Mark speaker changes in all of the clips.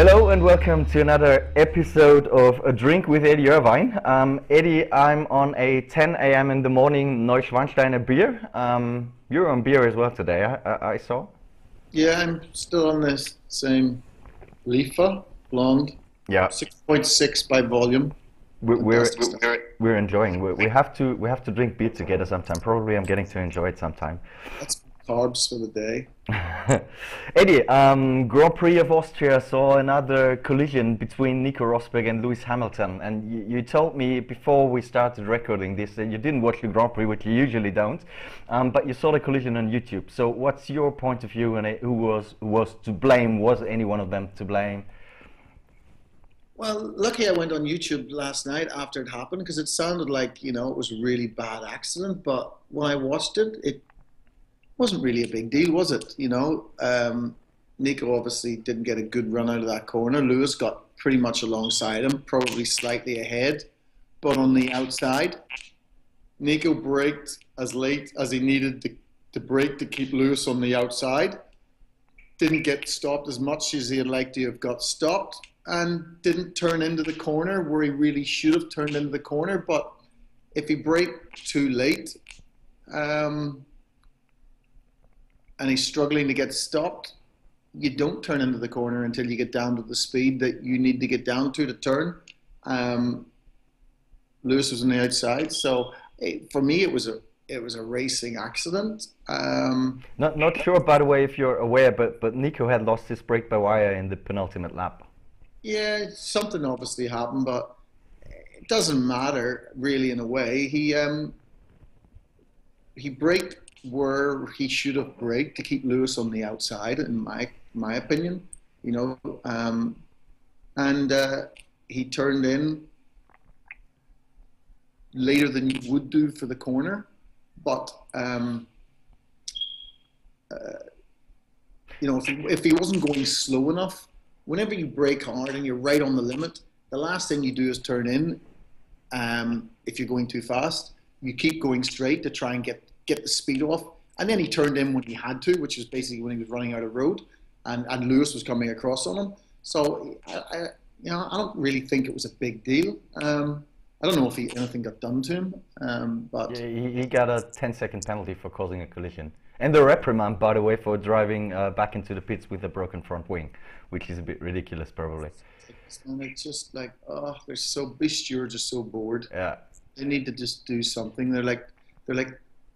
Speaker 1: Hello and welcome to another episode of A Drink with Eddie Irvine. Eddie, I'm on a 10 a.m. in the morning Neuschwansteiner beer. You're on beer as well today, I saw.
Speaker 2: Yeah, I'm still on this same Leafa blonde,
Speaker 1: Yeah,
Speaker 2: 6.6 by volume.
Speaker 1: we're we're,
Speaker 2: Fantastic stuff.
Speaker 1: we're enjoying. We have to drink beer together sometime. Probably I'm getting to enjoy it sometime.
Speaker 2: That's carbs for the day.
Speaker 1: Eddie, Grand Prix of Austria saw another collision between Nico Rosberg and Lewis Hamilton, and you told me before we started recording this that you didn't watch the Grand Prix, which you usually don't, but you saw the collision on YouTube. So, what's your point of view, and who was to blame? Was any one of them to blame?
Speaker 2: Well, lucky I went on YouTube last night after it happened because it sounded like, it was a really bad accident. But when I watched it, it wasn't really a big deal, was it? Nico obviously didn't get a good run out of that corner. Lewis got pretty much alongside him, probably slightly ahead, but on the outside. Nico braked as late as he needed to brake to keep Lewis on the outside. Didn't get stopped as much as he'd like to have got stopped, and didn't turn into the corner where he really should have turned into the corner. But if he braked too late, and he's struggling to get stopped, you don't turn into the corner until you get down to the speed that you need to get down to turn. Lewis was on the outside, so for me it was a racing accident.
Speaker 1: Not sure, by the way, if you're aware, but Nico had lost his brake-by-wire in the penultimate lap.
Speaker 2: Yeah, something obviously happened, but it doesn't matter really in a way. He braked where he should have braked to keep Lewis on the outside, in my opinion. And he turned in later than you would do for the corner, but if he wasn't going slow enough, whenever you brake hard and you're right on the limit, the last thing you do is turn in. If you're going too fast, you keep going straight to try and get the speed off. And then he turned in when he had to, which was basically when he was running out of road, and Lewis was coming across on him. So I don't really think it was a big deal. I don't know if anything got done to him, but
Speaker 1: Yeah, he got a 10-second penalty for causing a collision. And the reprimand, by the way, for driving back into the pits with a broken front wing, which is a bit ridiculous, probably.
Speaker 2: and it's just like, oh, they're so these stewards are so bored.
Speaker 1: Yeah.
Speaker 2: They need to just do something. They're like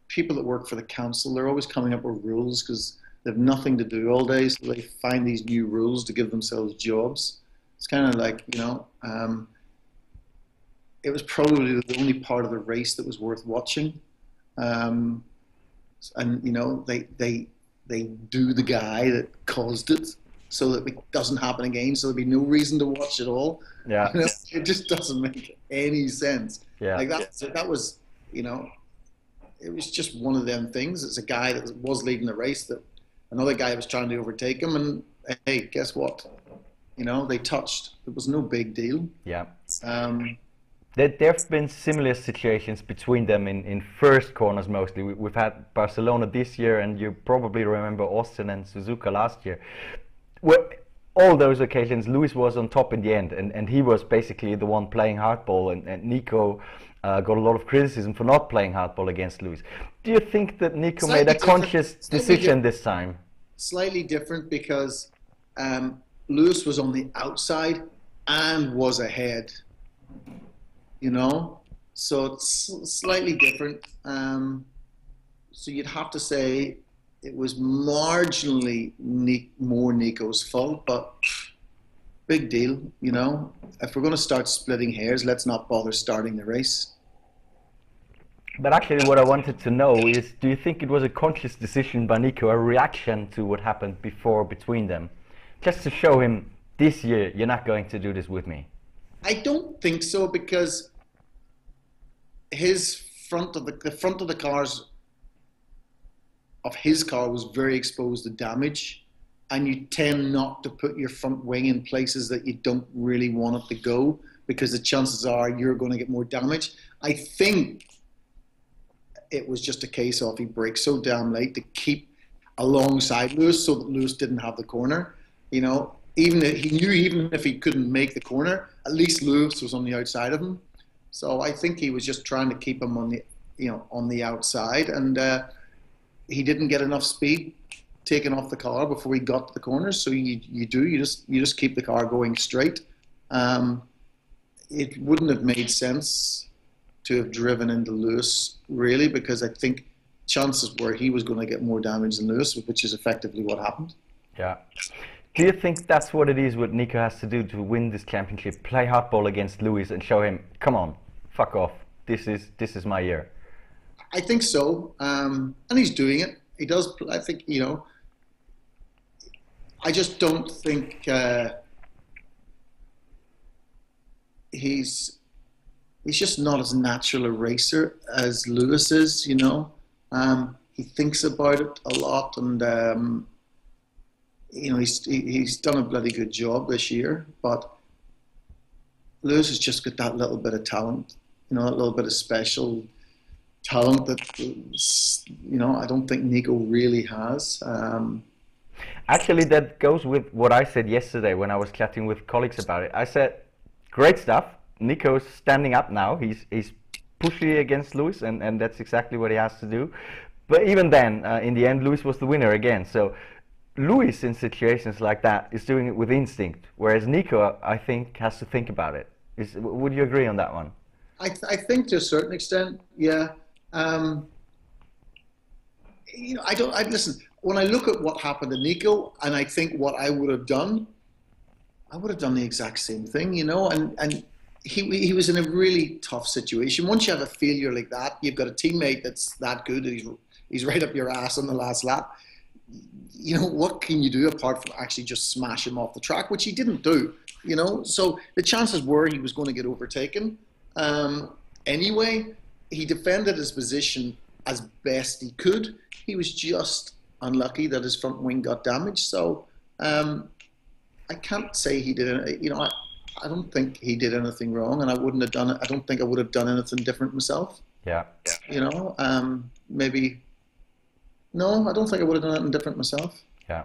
Speaker 2: people that work for the council. They're always coming up with rules because they have nothing to do all day, so they find these new rules to give themselves jobs. It's kind of like, it was probably the only part of the race that was worth watching. And they do the guy that caused it so that it doesn't happen again, so there'd be no reason to watch it all.
Speaker 1: Yeah.
Speaker 2: It just doesn't make any sense.
Speaker 1: Yeah.
Speaker 2: Like that was, it was just one of them things. It's a guy that was leading the race that another guy was trying to overtake him, and hey, guess what? They touched. It was no big deal.
Speaker 1: Yeah. There have been similar situations between them in first corners mostly. We've had Barcelona this year, and you probably remember Austin and Suzuka last year. Well, all those occasions, Lewis was on top in the end, and he was basically the one playing hardball, and Nico got a lot of criticism for not playing hardball against Lewis. Do you think that Nico made a conscious decision this time?
Speaker 2: Slightly different because Lewis was on the outside and was ahead. So it's slightly different. So you'd have to say it was marginally more Nico's fault, but big deal, If we're going to start splitting hairs, let's not bother starting the race.
Speaker 1: But actually what I wanted to know is, do you think it was a conscious decision by Nico, a reaction to what happened before between them? Just to show him, this year, you're not going to do this with me.
Speaker 2: I don't think so, because his the front of the cars of his car was very exposed to damage, and you tend not to put your front wing in places that you don't really want it to go, because the chances are you're going to get more damage. I think it was just a case of he braked so damn late to keep alongside Lewis so that Lewis didn't have the corner. he knew even if he couldn't make the corner, at least Lewis was on the outside of him. So I think he was just trying to keep him on the, on the outside, and he didn't get enough speed taken off the car before he got to the corners. So you just keep the car going straight. It wouldn't have made sense to have driven into Lewis, really, because I think chances were he was going to get more damage than Lewis, which is effectively what happened.
Speaker 1: Yeah. Do you think that's what it is, what Nico has to do to win this championship? Play hardball against Lewis and show him, come on, fuck off. This is my year.
Speaker 2: I think so, and he's doing it. He does. I think, I just don't think he's just not as natural a racer as Lewis is. He thinks about it a lot, and he's done a bloody good job this year. But Lewis has just got that little bit of talent, that little bit of special talent that I don't think Nico really has.
Speaker 1: Actually, that goes with what I said yesterday when I was chatting with colleagues about it. I said, great stuff. Nico's standing up now. He's pushy against Lewis, and that's exactly what he has to do. But even then, in the end, Lewis was the winner again. So Lewis, in situations like that, is doing it with instinct, whereas Nico, I think, has to think about it. Would you agree on that one?
Speaker 2: I think to a certain extent, yeah. Listen, when I look at what happened to Nico and I think what I would have done the exact same thing, and he was in a really tough situation. Once you have a failure like that, you've got a teammate that's that good, and he's right up your ass on the last lap. What can you do apart from actually just smash him off the track, which he didn't do, So the chances were he was going to get overtaken. Anyway, he defended his position as best he could. He was just unlucky that his front wing got damaged. So I can't say he did it. I don't think he did anything wrong, and I wouldn't have done it. I don't think I would have done anything different myself.
Speaker 1: Yeah.
Speaker 2: Maybe. No, I don't think I would have done anything different myself.
Speaker 1: Yeah.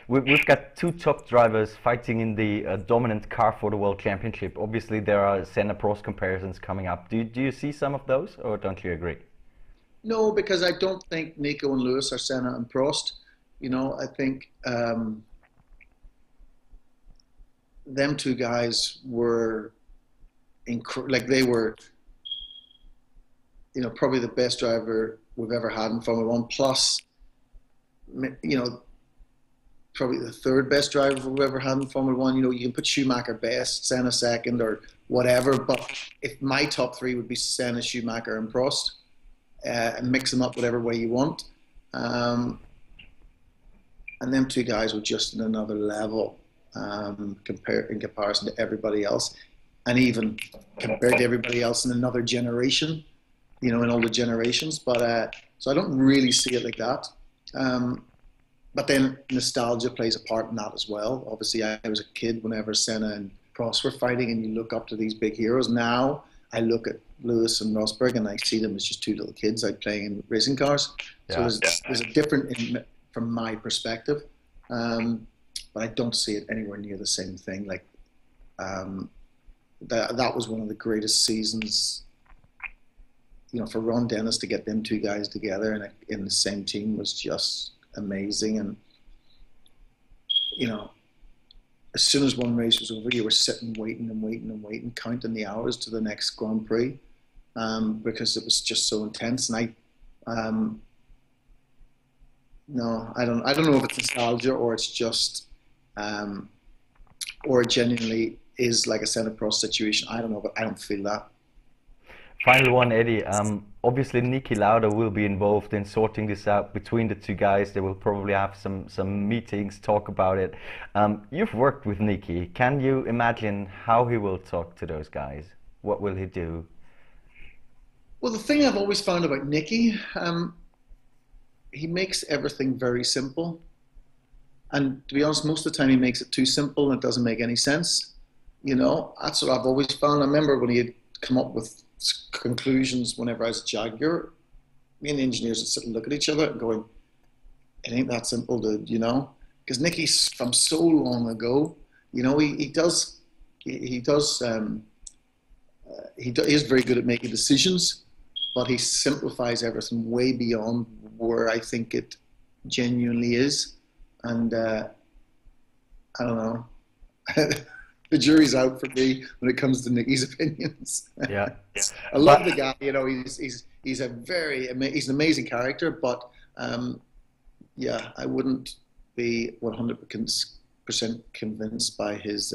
Speaker 1: We've got two top drivers fighting in the dominant car for the World Championship. Obviously, there are Senna Prost comparisons coming up. Do you see some of those, or don't you agree?
Speaker 2: No, because I don't think Nico and Lewis are Senna and Prost. I think them two guys were they were, probably the best driver we've ever had in Formula One. Plus, probably the third best driver we've ever had in Formula One. You can put Schumacher best, Senna second, or whatever. But if my top three would be Senna, Schumacher, and Prost, and mix them up whatever way you want. And them two guys were just in another level in comparison to everybody else, and even compared to everybody else in another generation. In all the generations. But so I don't really see it like that. But then nostalgia plays a part in that as well. Obviously, I was a kid whenever Senna and Prost were fighting, and you look up to these big heroes. Now I look at Lewis and Rosberg, and I see them as just two little kids out playing in racing cars. Yeah. So there's a different from my perspective, but I don't see it anywhere near the same thing. That was one of the greatest seasons. For Ron Dennis to get them two guys together in the same team was just amazing. And as soon as one race was over, you were sitting waiting, counting the hours to the next Grand Prix, because it was just so intense. And I don't know if it's nostalgia or it's just, or it genuinely is like a Senna Prost situation. I don't know, but I don't feel that.
Speaker 1: Final one, Eddie. Obviously, Niki Lauda will be involved in sorting this out between the two guys. They will probably have some meetings, talk about it. You've worked with Nikki. Can you imagine how he will talk to those guys? What will he do?
Speaker 2: Well, the thing I've always found about Nikki, he makes everything very simple. And to be honest, most of the time he makes it too simple and it doesn't make any sense. That's what I've always found. I remember when he had come up with conclusions whenever I was a Jaguar, me and the engineers would sit and look at each other and going, it ain't that simple, dude, Because Nicky's from so long ago, you know, he does, he does, he is very good at making decisions, but he simplifies everything way beyond where I think it genuinely is. And I don't know. The jury's out for me when it comes to Nicky's opinions.
Speaker 1: Yeah,
Speaker 2: I love the guy. You know, he's he's an amazing character, but yeah, I wouldn't be 100% convinced by his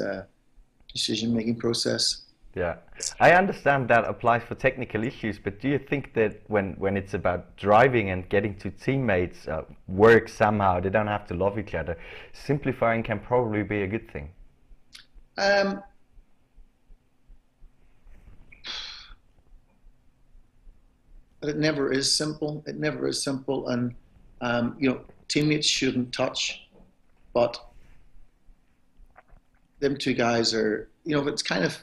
Speaker 2: decision-making process.
Speaker 1: yeah. I understand that applies for technical issues, but do you think that when it's about driving and getting to teammates work somehow, they don't have to love each other, simplifying can probably be a good thing?
Speaker 2: But it never is simple. It never is simple, and you know, teammates shouldn't touch, but them two guys are, you know, it's kind of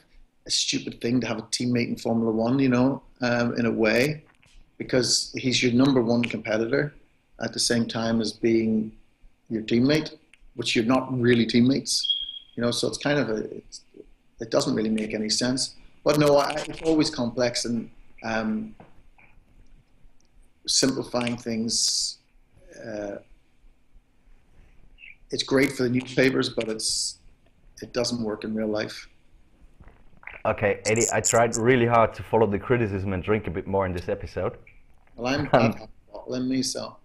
Speaker 2: a stupid thing to have a teammate in Formula One, you know, in a way, because he's your number one competitor at the same time as being your teammate, which you're not really teammates, you know. So it's kind of it doesn't really make any sense. But no, it's always complex, and simplifying things. It's great for the newspapers, but it doesn't work in real life.
Speaker 1: Okay, Eddie, I tried really hard to follow the criticism and drink a bit more in this episode.
Speaker 2: Well, I'm bottling me, so.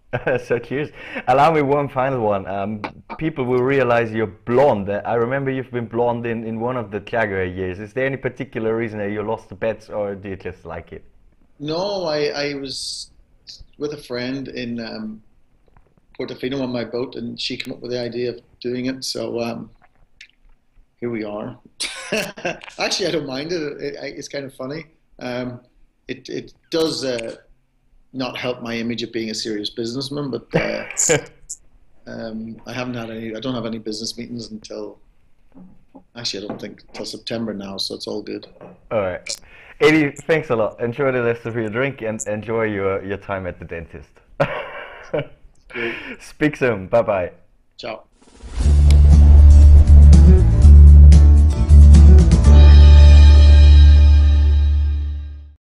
Speaker 1: So cheers. Allow me one final one. People will realize you're blonde. I remember you've been blonde in one of the Jaguar years. Is there any particular reason that you lost the bets, or do you just like it?
Speaker 2: No, I was with a friend in Portofino on my boat, and she came up with the idea of doing it. So here we are. Actually, I don't mind it. It's kind of funny. It does not help my image of being a serious businessman, but I haven't had any. I don't have any business meetings until. Actually, I don't think until September now, so it's all good.
Speaker 1: All right, Eddie, thanks a lot. Enjoy the rest of your drink and enjoy your time at the dentist. Speak soon. Bye bye.
Speaker 2: Ciao.